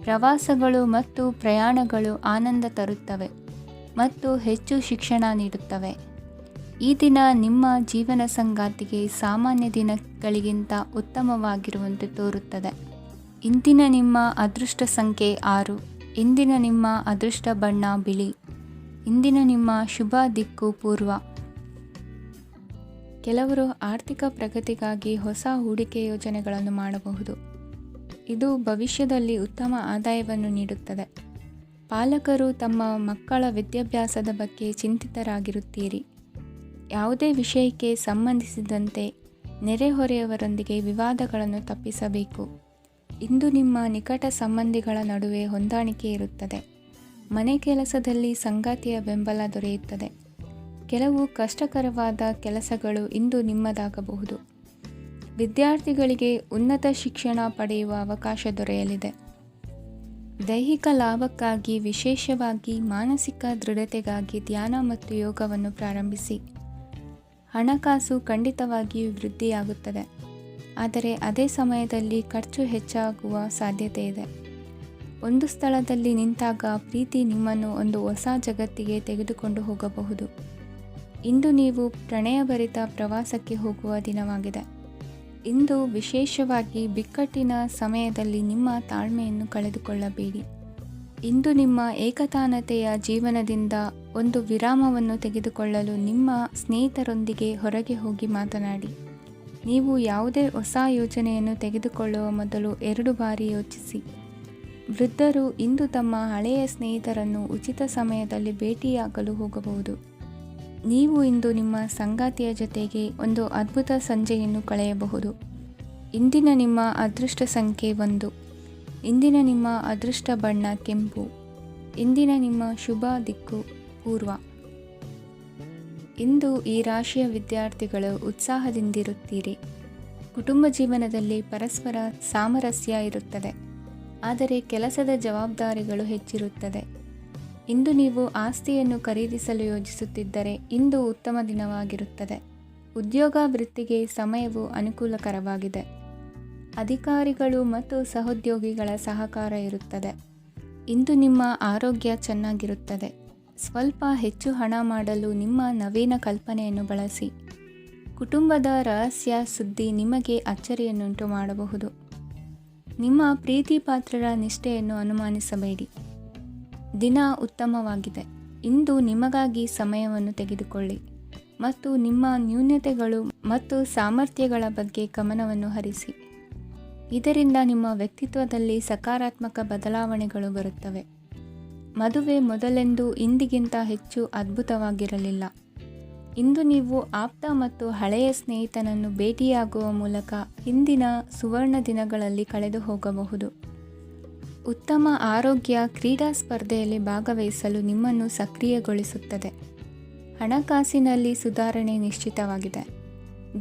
ಪ್ರವಾಸಗಳು ಮತ್ತು ಪ್ರಯಾಣಗಳು ಆನಂದ ತರುತ್ತವೆ ಮತ್ತು ಹೆಚ್ಚು ಶಿಕ್ಷಣ ನೀಡುತ್ತವೆ. ಈ ದಿನ ನಿಮ್ಮ ಜೀವನ ಸಂಗಾತಿಗೆ ಸಾಮಾನ್ಯ ದಿನಗಳಿಗಿಂತ ಉತ್ತಮವಾಗಿರುವಂತೆ ತೋರುತ್ತದೆ. ಇಂದಿನ ನಿಮ್ಮ ಅದೃಷ್ಟ ಸಂಖ್ಯೆ 6. ಇಂದಿನ ನಿಮ್ಮ ಅದೃಷ್ಟ ಬಣ್ಣ ಬಿಳಿ. ಇಂದಿನ ನಿಮ್ಮ ಶುಭ ದಿಕ್ಕು ಪೂರ್ವ. ಕೆಲವರು ಆರ್ಥಿಕ ಪ್ರಗತಿಗಾಗಿ ಹೊಸ ಹೂಡಿಕೆ ಯೋಜನೆಗಳನ್ನು ಮಾಡಬಹುದು. ಇದು ಭವಿಷ್ಯದಲ್ಲಿ ಉತ್ತಮ ಆದಾಯವನ್ನು ನೀಡುತ್ತದೆ. ಪಾಲಕರು ತಮ್ಮ ಮಕ್ಕಳ ವಿದ್ಯಾಭ್ಯಾಸದ ಬಗ್ಗೆ ಚಿಂತಿತರಾಗಿರುತ್ತೀರಿ. ಯಾವುದೇ ವಿಷಯಕ್ಕೆ ಸಂಬಂಧಿಸಿದಂತೆ ನೆರೆಹೊರೆಯವರೊಂದಿಗೆ ವಿವಾದಗಳನ್ನು ತಪ್ಪಿಸಬೇಕು. ಇಂದು ನಿಮ್ಮ ನಿಕಟ ಸಂಬಂಧಿಗಳ ನಡುವೆ ಹೊಂದಾಣಿಕೆ ಇರುತ್ತದೆ. ಮನೆ ಕೆಲಸದಲ್ಲಿ ಸಂಗಾತಿಯ ಬೆಂಬಲ ದೊರೆಯುತ್ತದೆ. ಕೆಲವು ಕಷ್ಟಕರವಾದ ಕೆಲಸಗಳು ಇಂದು ನಿಮ್ಮದಾಗಬಹುದು. ವಿದ್ಯಾರ್ಥಿಗಳಿಗೆ ಉನ್ನತ ಶಿಕ್ಷಣ ಪಡೆಯುವ ಅವಕಾಶ ದೊರೆಯಲಿದೆ. ದೈಹಿಕ ಲಾಭಕ್ಕಾಗಿ, ವಿಶೇಷವಾಗಿ ಮಾನಸಿಕ ದೃಢತೆಗಾಗಿ ಧ್ಯಾನ ಮತ್ತು ಯೋಗವನ್ನು ಪ್ರಾರಂಭಿಸಿ. ಹಣಕಾಸು ಖಂಡಿತವಾಗಿಯೂ ವೃದ್ಧಿಯಾಗುತ್ತದೆ, ಆದರೆ ಅದೇ ಸಮಯದಲ್ಲಿ ಖರ್ಚು ಹೆಚ್ಚಾಗುವ ಸಾಧ್ಯತೆ ಇದೆ. ಒಂದು ಸ್ಥಳದಲ್ಲಿ ನಿಂತಾಗ ಪ್ರೀತಿ ನಿಮ್ಮನ್ನು ಒಂದು ಹೊಸ ಜಗತ್ತಿಗೆ ತೆಗೆದುಕೊಂಡು ಹೋಗಬಹುದು. ಇಂದು ನೀವು ಪ್ರಣಯಭರಿತ ಪ್ರವಾಸಕ್ಕೆ ಹೋಗುವ ದಿನವಾಗಿದೆ. ಇಂದು ವಿಶೇಷವಾಗಿ ಬಿಕ್ಕಟ್ಟಿನ ಸಮಯದಲ್ಲಿ ನಿಮ್ಮ ತಾಳ್ಮೆಯನ್ನು ಕಳೆದುಕೊಳ್ಳಬೇಡಿ. ಇಂದು ನಿಮ್ಮ ಏಕತಾನತೆಯ ಜೀವನದಿಂದ ಒಂದು ವಿರಾಮವನ್ನು ತೆಗೆದುಕೊಳ್ಳಲು ನಿಮ್ಮ ಸ್ನೇಹಿತರೊಂದಿಗೆ ಹೊರಗೆ ಹೋಗಿ ಮಾತನಾಡಿ. ನೀವು ಯಾವುದೇ ಹೊಸ ಯೋಜನೆಯನ್ನು ತೆಗೆದುಕೊಳ್ಳುವ ಮೊದಲು 2 ಬಾರಿ ಯೋಚಿಸಿ. ವೃದ್ಧರು ಇಂದು ತಮ್ಮ ಹಳೆಯ ಸ್ನೇಹಿತರನ್ನು ಉಚಿತ ಸಮಯದಲ್ಲಿ ಭೇಟಿಯಾಗಲು ಹೋಗಬಹುದು. ನೀವು ಇಂದು ನಿಮ್ಮ ಸಂಗಾತಿಯ ಜೊತೆಗೆ ಒಂದು ಅದ್ಭುತ ಸಂಜೆಯನ್ನು ಕಳೆಯಬಹುದು. ಇಂದಿನ ನಿಮ್ಮ ಅದೃಷ್ಟ ಸಂಖ್ಯೆ 1. ಇಂದಿನ ನಿಮ್ಮ ಅದೃಷ್ಟ ಬಣ್ಣ ಕೆಂಪು. ಇಂದಿನ ನಿಮ್ಮ ಶುಭ ದಿಕ್ಕು ಪೂರ್ವ. ಇಂದು ಈ ರಾಶಿಯ ವಿದ್ಯಾರ್ಥಿಗಳು ಉತ್ಸಾಹದಿಂದಿರುತ್ತೀರಿ. ಕುಟುಂಬ ಜೀವನದಲ್ಲಿ ಪರಸ್ಪರ ಸಾಮರಸ್ಯ ಇರುತ್ತದೆ, ಆದರೆ ಕೆಲಸದ ಜವಾಬ್ದಾರಿಗಳು ಹೆಚ್ಚಿರುತ್ತದೆ. ಇಂದು ನೀವು ಆಸ್ತಿಯನ್ನು ಖರೀದಿಸಲು ಯೋಜಿಸುತ್ತಿದ್ದರೆ ಇಂದು ಉತ್ತಮ ದಿನವಾಗಿರುತ್ತದೆ. ಉದ್ಯೋಗ ವೃತ್ತಿಗೆ ಸಮಯವು ಅನುಕೂಲಕರವಾಗಿದೆ. ಅಧಿಕಾರಿಗಳು ಮತ್ತು ಸಹೋದ್ಯೋಗಿಗಳ ಸಹಕಾರ ಇರುತ್ತದೆ. ಇಂದು ನಿಮ್ಮ ಆರೋಗ್ಯ ಚೆನ್ನಾಗಿರುತ್ತದೆ. ಸ್ವಲ್ಪ ಹೆಚ್ಚು ಹಣ ಮಾಡಲು ನಿಮ್ಮ ನವೀನ ಕಲ್ಪನೆಯನ್ನು ಬಳಸಿ. ಕುಟುಂಬದ ರಹಸ್ಯ ಸುದ್ದಿ ನಿಮಗೆ ಅಚ್ಚರಿಯನ್ನುಂಟು ಮಾಡಬಹುದು. ನಿಮ್ಮ ಪ್ರೀತಿ ಪಾತ್ರರ ನಿಷ್ಠೆಯನ್ನು ಅನುಮಾನಿಸಬೇಡಿ. ದಿನ ಉತ್ತಮವಾಗಿದೆ. ಇಂದು ನಿಮಗಾಗಿ ಸಮಯವನ್ನು ತೆಗೆದುಕೊಳ್ಳಿ ಮತ್ತು ನಿಮ್ಮ ನ್ಯೂನತೆಗಳು ಮತ್ತು ಸಾಮರ್ಥ್ಯಗಳ ಬಗ್ಗೆ ಗಮನವನ್ನು ಹರಿಸಿ. ಇದರಿಂದ ನಿಮ್ಮ ವ್ಯಕ್ತಿತ್ವದಲ್ಲಿ ಸಕಾರಾತ್ಮಕ ಬದಲಾವಣೆಗಳು ಬರುತ್ತವೆ. ಮದುವೆ ಮೊದಲೆಂದೂ ಇಂದಿಗಿಂತ ಹೆಚ್ಚು ಅದ್ಭುತವಾಗಿರಲಿಲ್ಲ. ಇಂದು ನೀವು ಆಪ್ತ ಮತ್ತು ಹಳೆಯ ಸ್ನೇಹಿತನನ್ನು ಭೇಟಿಯಾಗುವ ಮೂಲಕ ಹಿಂದಿನ ಸುವರ್ಣ ದಿನಗಳಲ್ಲಿ ಕಳೆದು ಹೋಗಬಹುದು. ಉತ್ತಮ ಆರೋಗ್ಯ ಕ್ರೀಡಾ ಸ್ಪರ್ಧೆಯಲ್ಲಿ ಭಾಗವಹಿಸಲು ನಿಮ್ಮನ್ನು ಸಕ್ರಿಯಗೊಳಿಸುತ್ತದೆ. ಹಣಕಾಸಿನಲ್ಲಿ ಸುಧಾರಣೆ ನಿಶ್ಚಿತವಾಗಿದೆ.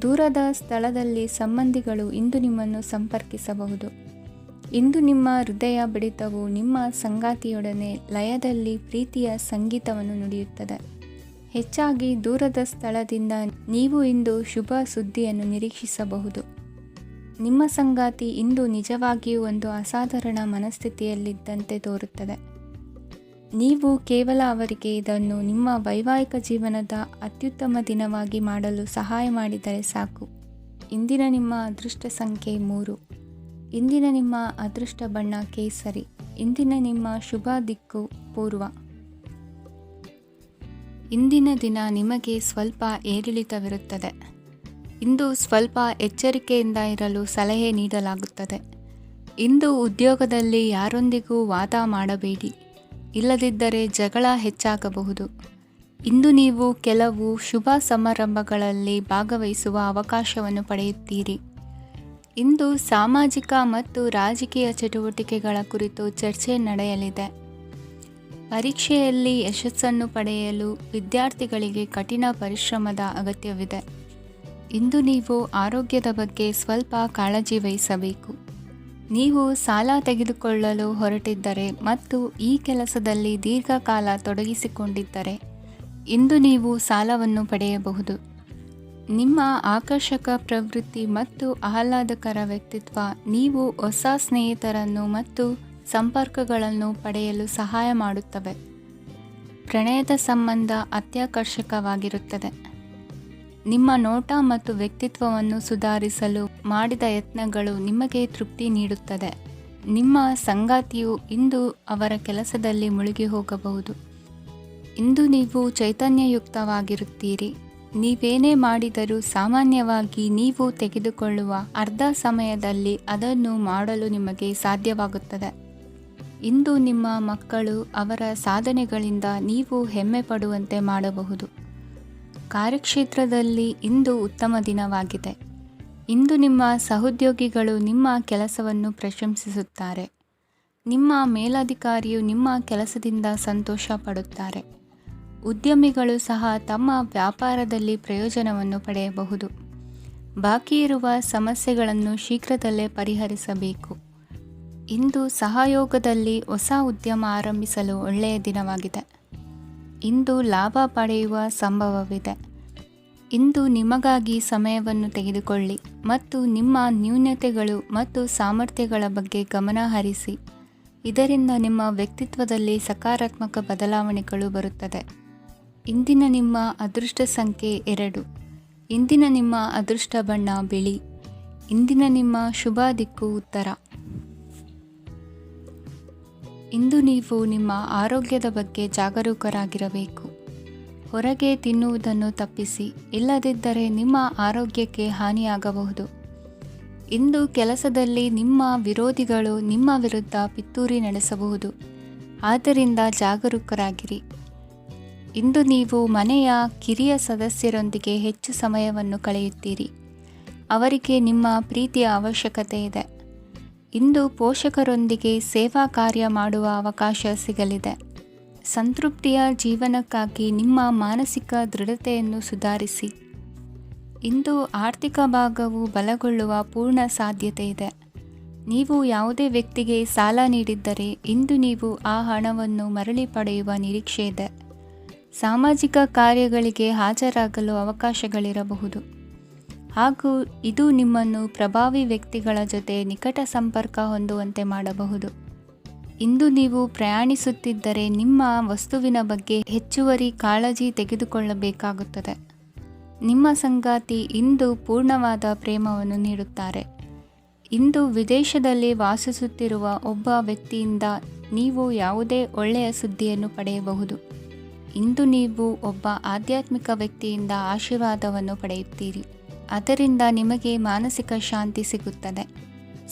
ದೂರದ ಸ್ಥಳದಲ್ಲಿ ಸಂಬಂಧಿಗಳು ಇಂದು ನಿಮ್ಮನ್ನು ಸಂಪರ್ಕಿಸಬಹುದು. ಇಂದು ನಿಮ್ಮ ಹೃದಯ ಬಡಿತವು ನಿಮ್ಮ ಸಂಗಾತಿಯೊಡನೆ ಲಯದಲ್ಲಿ ಪ್ರೀತಿಯ ಸಂಗೀತವನ್ನು ನುಡಿಯುತ್ತದೆ. ಹೆಚ್ಚಾಗಿ ದೂರದ ಸ್ಥಳದಿಂದ ನೀವು ಇಂದು ಶುಭ ಸುದ್ದಿಯನ್ನು ನಿರೀಕ್ಷಿಸಬಹುದು. ನಿಮ್ಮ ಸಂಗಾತಿ ಇಂದು ನಿಜವಾಗಿಯೂ ಒಂದು ಅಸಾಧಾರಣ ಮನಸ್ಥಿತಿಯಲ್ಲಿದ್ದಂತೆ ತೋರುತ್ತದೆ. ನೀವು ಕೇವಲ ಅವರಿಗೆ ಇದನ್ನು ನಿಮ್ಮ ವೈವಾಹಿಕ ಜೀವನದ ಅತ್ಯುತ್ತಮ ದಿನವಾಗಿ ಮಾಡಲು ಸಹಾಯ ಮಾಡಿದರೆ ಸಾಕು. ಇಂದಿನ ನಿಮ್ಮ ಅದೃಷ್ಟ ಸಂಖ್ಯೆ 3. ಇಂದಿನ ನಿಮ್ಮ ಅದೃಷ್ಟ ಬಣ್ಣ ಕೇಸರಿ. ಇಂದಿನ ನಿಮ್ಮ ಶುಭ ದಿಕ್ಕು ಪೂರ್ವ. ಇಂದಿನ ದಿನ ನಿಮಗೆ ಸ್ವಲ್ಪ ಏರಿಳಿತವಿರುತ್ತದೆ. ಇಂದು ಸ್ವಲ್ಪ ಎಚ್ಚರಿಕೆಯಿಂದ ಇರಲು ಸಲಹೆ ನೀಡಲಾಗುತ್ತದೆ. ಇಂದು ಉದ್ಯೋಗದಲ್ಲಿ ಯಾರೊಂದಿಗೂ ವಾದ ಮಾಡಬೇಡಿ, ಇಲ್ಲದಿದ್ದರೆ ಜಗಳ ಹೆಚ್ಚಾಗಬಹುದು. ಇಂದು ನೀವು ಕೆಲವು ಶುಭ ಸಮಾರಂಭಗಳಲ್ಲಿ ಭಾಗವಹಿಸುವ ಅವಕಾಶವನ್ನು ಪಡೆಯುತ್ತೀರಿ. ಇಂದು ಸಾಮಾಜಿಕ ಮತ್ತು ರಾಜಕೀಯ ಚಟುವಟಿಕೆಗಳ ಕುರಿತು ಚರ್ಚೆ ನಡೆಯಲಿದೆ. ಪರೀಕ್ಷೆಯಲ್ಲಿ ಯಶಸ್ಸನ್ನು ಪಡೆಯಲು ವಿದ್ಯಾರ್ಥಿಗಳಿಗೆ ಕಠಿಣ ಪರಿಶ್ರಮದ ಅಗತ್ಯವಿದೆ. ಇಂದು ನೀವು ಆರೋಗ್ಯದ ಬಗ್ಗೆ ಸ್ವಲ್ಪ ಕಾಳಜಿ ವಹಿಸಬೇಕು. ನೀವು ಸಾಲ ತೆಗೆದುಕೊಳ್ಳಲು ಹೊರಟಿದ್ದರೆ ಮತ್ತು ಈ ಕೆಲಸದಲ್ಲಿ ದೀರ್ಘಕಾಲ ತೊಡಗಿಸಿಕೊಂಡಿದ್ದರೆ ಇಂದು ನೀವು ಸಾಲವನ್ನು ಪಡೆಯಬಹುದು. ನಿಮ್ಮ ಆಕರ್ಷಕ ಪ್ರವೃತ್ತಿ ಮತ್ತು ಆಹ್ಲಾದಕರ ವ್ಯಕ್ತಿತ್ವ ನೀವು ಹೊಸ ಸ್ನೇಹಿತರನ್ನು ಮತ್ತು ಸಂಪರ್ಕಗಳನ್ನು ಪಡೆಯಲು ಸಹಾಯ ಮಾಡುತ್ತವೆ. ಪ್ರಣಯದ ಸಂಬಂಧ ಅತ್ಯಾಕರ್ಷಕವಾಗಿರುತ್ತದೆ. ನಿಮ್ಮ ನೋಟ ಮತ್ತು ವ್ಯಕ್ತಿತ್ವವನ್ನು ಸುಧಾರಿಸಲು ಮಾಡಿದ ಯತ್ನಗಳು ನಿಮಗೆ ತೃಪ್ತಿ ನೀಡುತ್ತದೆ. ನಿಮ್ಮ ಸಂಗಾತಿಯು ಇಂದು ಅವರ ಕೆಲಸದಲ್ಲಿ ಮುಳುಗಿ ಹೋಗಬಹುದು. ಇಂದು ನೀವು ಚೈತನ್ಯಯುಕ್ತವಾಗಿರುತ್ತೀರಿ. ನೀವೇನೇ ಮಾಡಿದರೂ ಸಾಮಾನ್ಯವಾಗಿ ನೀವು ತೆಗೆದುಕೊಳ್ಳುವ ಅರ್ಧ ಸಮಯದಲ್ಲಿ ಅದನ್ನು ಮಾಡಲು ನಿಮಗೆ ಸಾಧ್ಯವಾಗುತ್ತದೆ. ಇಂದು ನಿಮ್ಮ ಮಕ್ಕಳು ಅವರ ಸಾಧನೆಗಳಿಂದ ನೀವು ಹೆಮ್ಮೆ ಪಡುವಂತೆ ಮಾಡಬಹುದು. ಕಾರ್ಯಕ್ಷೇತ್ರದಲ್ಲಿ ಇಂದು ಉತ್ತಮ ದಿನವಾಗಿದೆ. ಇಂದು ನಿಮ್ಮ ಸಹೋದ್ಯೋಗಿಗಳು ನಿಮ್ಮ ಕೆಲಸವನ್ನು ಪ್ರಶಂಸಿಸುತ್ತಾರೆ. ನಿಮ್ಮ ಮೇಲಧಿಕಾರಿಯು ನಿಮ್ಮ ಕೆಲಸದಿಂದ ಸಂತೋಷ ಪಡುತ್ತಾರೆ. ಉದ್ಯಮಿಗಳು ಸಹ ತಮ್ಮ ವ್ಯಾಪಾರದಲ್ಲಿ ಪ್ರಯೋಜನವನ್ನು ಪಡೆಯಬಹುದು. ಬಾಕಿ ಇರುವ ಸಮಸ್ಯೆಗಳನ್ನು ಶೀಘ್ರದಲ್ಲೇ ಪರಿಹರಿಸಬೇಕು. ಇಂದು ಸಹಯೋಗದಲ್ಲಿ ಹೊಸ ಉದ್ಯಮ ಆರಂಭಿಸಲು ಒಳ್ಳೆಯ ದಿನವಾಗಿದೆ. ಇಂದು ಲಾಭ ಪಡೆಯುವ ಸಂಭವವಿದೆ. ಇಂದು ನಿಮಗಾಗಿ ಸಮಯವನ್ನು ತೆಗೆದುಕೊಳ್ಳಿ ಮತ್ತು ನಿಮ್ಮ ನ್ಯೂನತೆಗಳು ಮತ್ತು ಸಾಮರ್ಥ್ಯಗಳ ಬಗ್ಗೆ ಗಮನ ಹರಿಸಿ. ಇದರಿಂದ ನಿಮ್ಮ ವ್ಯಕ್ತಿತ್ವದಲ್ಲಿ ಸಕಾರಾತ್ಮಕ ಬದಲಾವಣೆಗಳು ಬರುತ್ತದೆ. ಇಂದಿನ ನಿಮ್ಮ ಅದೃಷ್ಟ ಸಂಖ್ಯೆ 2. ಇಂದಿನ ನಿಮ್ಮ ಅದೃಷ್ಟ ಬಣ್ಣ ಬಿಳಿ. ಇಂದಿನ ನಿಮ್ಮ ಶುಭ ದಿಕ್ಕು ಉತ್ತರ. ಇಂದು ನೀವು ನಿಮ್ಮ ಆರೋಗ್ಯದ ಬಗ್ಗೆ ಜಾಗರೂಕರಾಗಿರಬೇಕು. ಹೊರಗೆ ತಿನ್ನುವುದನ್ನು ತಪ್ಪಿಸಿ, ಇಲ್ಲದಿದ್ದರೆ ನಿಮ್ಮ ಆರೋಗ್ಯಕ್ಕೆ ಹಾನಿಯಾಗಬಹುದು. ಇಂದು ಕೆಲಸದಲ್ಲಿ ನಿಮ್ಮ ವಿರೋಧಿಗಳು ನಿಮ್ಮ ವಿರುದ್ಧ ಪಿತೂರಿ ನಡೆಸಬಹುದು, ಆದ್ದರಿಂದ ಜಾಗರೂಕರಾಗಿರಿ. ಇಂದು ನೀವು ಮನೆಯ ಕಿರಿಯ ಸದಸ್ಯರೊಂದಿಗೆ ಹೆಚ್ಚು ಸಮಯವನ್ನು ಕಳೆಯುತ್ತೀರಿ. ಅವರಿಗೆ ನಿಮ್ಮ ಪ್ರೀತಿಯ ಅವಶ್ಯಕತೆ ಇದೆ. ಇಂದು ಪೋಷಕರೊಂದಿಗೆ ಸೇವಾ ಕಾರ್ಯ ಮಾಡುವ ಅವಕಾಶ ಸಿಗಲಿದೆ. ಸಂತೃಪ್ತಿಯ ಜೀವನಕ್ಕಾಗಿ ನಿಮ್ಮ ಮಾನಸಿಕ ದೃಢತೆಯನ್ನು ಸುಧಾರಿಸಿ. ಇಂದು ಆರ್ಥಿಕ ಭಾಗವು ಬಲಗೊಳ್ಳುವ ಪೂರ್ಣ ಸಾಧ್ಯತೆ ಇದೆ. ನೀವು ಯಾವುದೇ ವ್ಯಕ್ತಿಗೆ ಸಾಲ ನೀಡಿದ್ದರೆ ಇಂದು ನೀವು ಆ ಹಣವನ್ನು ಮರಳಿ ಪಡೆಯುವ ನಿರೀಕ್ಷೆ ಇದೆ. ಸಾಮಾಜಿಕ ಕಾರ್ಯಗಳಿಗೆ ಹಾಜರಾಗಲು ಅವಕಾಶಗಳಿರಬಹುದು ಹಾಗೂ ಇದು ನಿಮ್ಮನ್ನು ಪ್ರಭಾವಿ ವ್ಯಕ್ತಿಗಳ ಜೊತೆ ನಿಕಟ ಸಂಪರ್ಕ ಹೊಂದುವಂತೆ ಮಾಡಬಹುದು. ಇಂದು ನೀವು ಪ್ರಯಾಣಿಸುತ್ತಿದ್ದರೆ ನಿಮ್ಮ ವಸ್ತುವಿನ ಬಗ್ಗೆ ಹೆಚ್ಚುವರಿ ಕಾಳಜಿ ತೆಗೆದುಕೊಳ್ಳಬೇಕಾಗುತ್ತದೆ. ನಿಮ್ಮ ಸಂಗಾತಿ ಇಂದು ಪೂರ್ಣವಾದ ಪ್ರೇಮವನ್ನು ನೀಡುತ್ತಾರೆ. ಇಂದು ವಿದೇಶದಲ್ಲಿ ವಾಸಿಸುತ್ತಿರುವ ಒಬ್ಬ ವ್ಯಕ್ತಿಯಿಂದ ನೀವು ಯಾವುದೇ ಒಳ್ಳೆಯ ಸುದ್ದಿಯನ್ನು ಪಡೆಯಬಹುದು. ಇಂದು ನೀವು ಒಬ್ಬ ಆಧ್ಯಾತ್ಮಿಕ ವ್ಯಕ್ತಿಯಿಂದ ಆಶೀರ್ವಾದವನ್ನು ಪಡೆಯುತ್ತೀರಿ. ಅದರಿಂದ ನಿಮಗೆ ಮಾನಸಿಕ ಶಾಂತಿ ಸಿಗುತ್ತದೆ.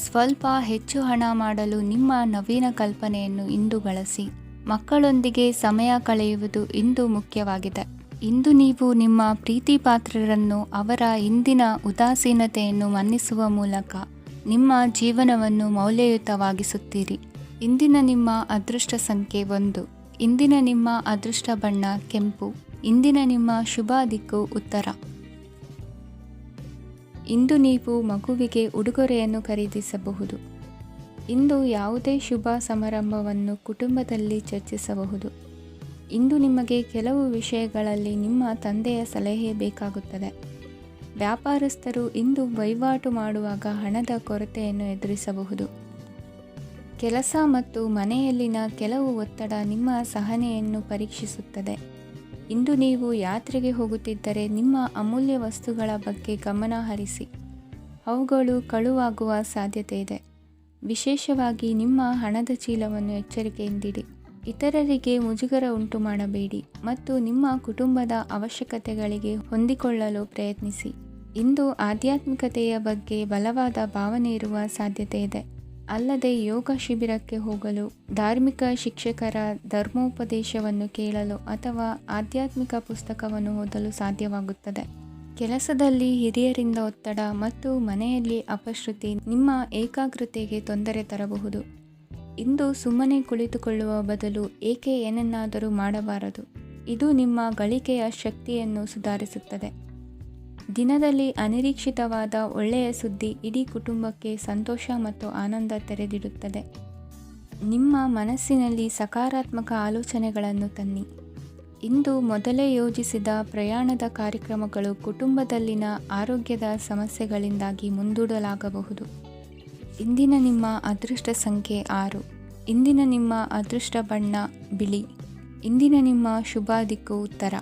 ಸ್ವಲ್ಪ ಹೆಚ್ಚು ಹಣ ಮಾಡಲು ನಿಮ್ಮ ನವೀನ ಕಲ್ಪನೆಯನ್ನು ಇಂದು ಬಳಸಿ. ಮಕ್ಕಳೊಂದಿಗೆ ಸಮಯ ಕಳೆಯುವುದು ಇಂದು ಮುಖ್ಯವಾಗಿದೆ. ಇಂದು ನೀವು ನಿಮ್ಮ ಪ್ರೀತಿ ಪಾತ್ರರನ್ನು ಅವರ ಇಂದಿನ ಉದಾಸೀನತೆಯನ್ನು ಮನ್ನಿಸುವ ಮೂಲಕ ನಿಮ್ಮ ಜೀವನವನ್ನು ಮೌಲ್ಯಯುತವಾಗಿಸುತ್ತೀರಿ. ಇಂದಿನ ನಿಮ್ಮ ಅದೃಷ್ಟ ಸಂಖ್ಯೆ 1. ಇಂದಿನ ನಿಮ್ಮ ಅದೃಷ್ಟ ಬಣ್ಣ ಕೆಂಪು. ಇಂದಿನ ನಿಮ್ಮ ಶುಭ ದಿಕ್ಕು ಉತ್ತರ. ಇಂದು ನೀವು ಮಗುವಿಗೆ ಉಡುಗೊರೆಯನ್ನು ಖರೀದಿಸಬಹುದು. ಇಂದು ಯಾವುದೇ ಶುಭ ಸಮಾರಂಭವನ್ನು ಕುಟುಂಬದಲ್ಲಿ ಚರ್ಚಿಸಬಹುದು. ಇಂದು ನಿಮಗೆ ಕೆಲವು ವಿಷಯಗಳಲ್ಲಿ ನಿಮ್ಮ ತಂದೆಯ ಸಲಹೆ ಬೇಕಾಗುತ್ತದೆ. ವ್ಯಾಪಾರಸ್ಥರು ಇಂದು ವಹಿವಾಟು ಮಾಡುವಾಗ ಹಣದ ಕೊರತೆಯನ್ನು ಎದುರಿಸಬಹುದು. ಕೆಲಸ ಮತ್ತು ಮನೆಯಲ್ಲಿನ ಕೆಲವು ಒತ್ತಡ ನಿಮ್ಮ ಸಹನೆಯನ್ನು ಪರೀಕ್ಷಿಸುತ್ತದೆ. ಇಂದು ನೀವು ಯಾತ್ರೆಗೆ ಹೋಗುತ್ತಿದ್ದರೆ ನಿಮ್ಮ ಅಮೂಲ್ಯ ವಸ್ತುಗಳ ಬಗ್ಗೆ ಗಮನ ಹರಿಸಿ. ಅವುಗಳು ಕಳುವಾಗುವ ಸಾಧ್ಯತೆ ಇದೆ. ವಿಶೇಷವಾಗಿ ನಿಮ್ಮ ಹಣದ ಚೀಲವನ್ನು ಎಚ್ಚರಿಕೆಯಿಂದಿಡಿ. ಇತರರಿಗೆ ಮುಜುಗರ ಉಂಟು ಮಾಡಬೇಡಿ ಮತ್ತು ನಿಮ್ಮ ಕುಟುಂಬದ ಅವಶ್ಯಕತೆಗಳಿಗೆ ಹೊಂದಿಕೊಳ್ಳಲು ಪ್ರಯತ್ನಿಸಿ. ಇಂದು ಆಧ್ಯಾತ್ಮಿಕತೆಯ ಬಗ್ಗೆ ಬಲವಾದ ಭಾವನೆ ಇರುವ ಸಾಧ್ಯತೆ ಇದೆ. ಅಲ್ಲದೆ ಯೋಗ ಶಿಬಿರಕ್ಕೆ ಹೋಗಲು, ಧಾರ್ಮಿಕ ಶಿಕ್ಷಕರ ಧರ್ಮೋಪದೇಶವನ್ನು ಕೇಳಲು ಅಥವಾ ಆಧ್ಯಾತ್ಮಿಕ ಪುಸ್ತಕವನ್ನು ಓದಲು ಸಾಧ್ಯವಾಗುತ್ತದೆ. ಕೆಲಸದಲ್ಲಿ ಹಿರಿಯರಿಂದ ಒತ್ತಡ ಮತ್ತು ಮನೆಯಲ್ಲಿ ಅಪಶ್ರುತಿ ನಿಮ್ಮ ಏಕಾಗ್ರತೆಗೆ ತೊಂದರೆ ತರಬಹುದು. ಇಂದು ಸುಮ್ಮನೆ ಕುಳಿತುಕೊಳ್ಳುವ ಬದಲು ಏಕೆ ಏನನ್ನಾದರೂ ಮಾಡಬಾರದು. ಇದು ನಿಮ್ಮ ಗಳಿಕೆಯ ಶಕ್ತಿಯನ್ನು ಸುಧಾರಿಸುತ್ತದೆ. ದಿನದಲ್ಲಿ ಅನಿರೀಕ್ಷಿತವಾದ ಒಳ್ಳೆಯ ಸುದ್ದಿ ಇಡೀ ಕುಟುಂಬಕ್ಕೆ ಸಂತೋಷ ಮತ್ತು ಆನಂದ ತೆರೆದಿಡುತ್ತದೆ. ನಿಮ್ಮ ಮನಸ್ಸಿನಲ್ಲಿ ಸಕಾರಾತ್ಮಕ ಆಲೋಚನೆಗಳನ್ನು ತನ್ನಿ. ಇಂದು ಮೊದಲೇ ಯೋಜಿಸಿದ ಪ್ರಯಾಣದ ಕಾರ್ಯಕ್ರಮಗಳು ಕುಟುಂಬದಲ್ಲಿನ ಆರೋಗ್ಯದ ಸಮಸ್ಯೆಗಳಿಂದಾಗಿ ಮುಂದೂಡಲಾಗಬಹುದು. ಇಂದಿನ ನಿಮ್ಮ ಅದೃಷ್ಟ ಸಂಖ್ಯೆ 6. ಇಂದಿನ ನಿಮ್ಮ ಅದೃಷ್ಟ ಬಣ್ಣ ಬಿಳಿ. ಇಂದಿನ ನಿಮ್ಮ ಶುಭ ದಿಕ್ಕು ಉತ್ತರ.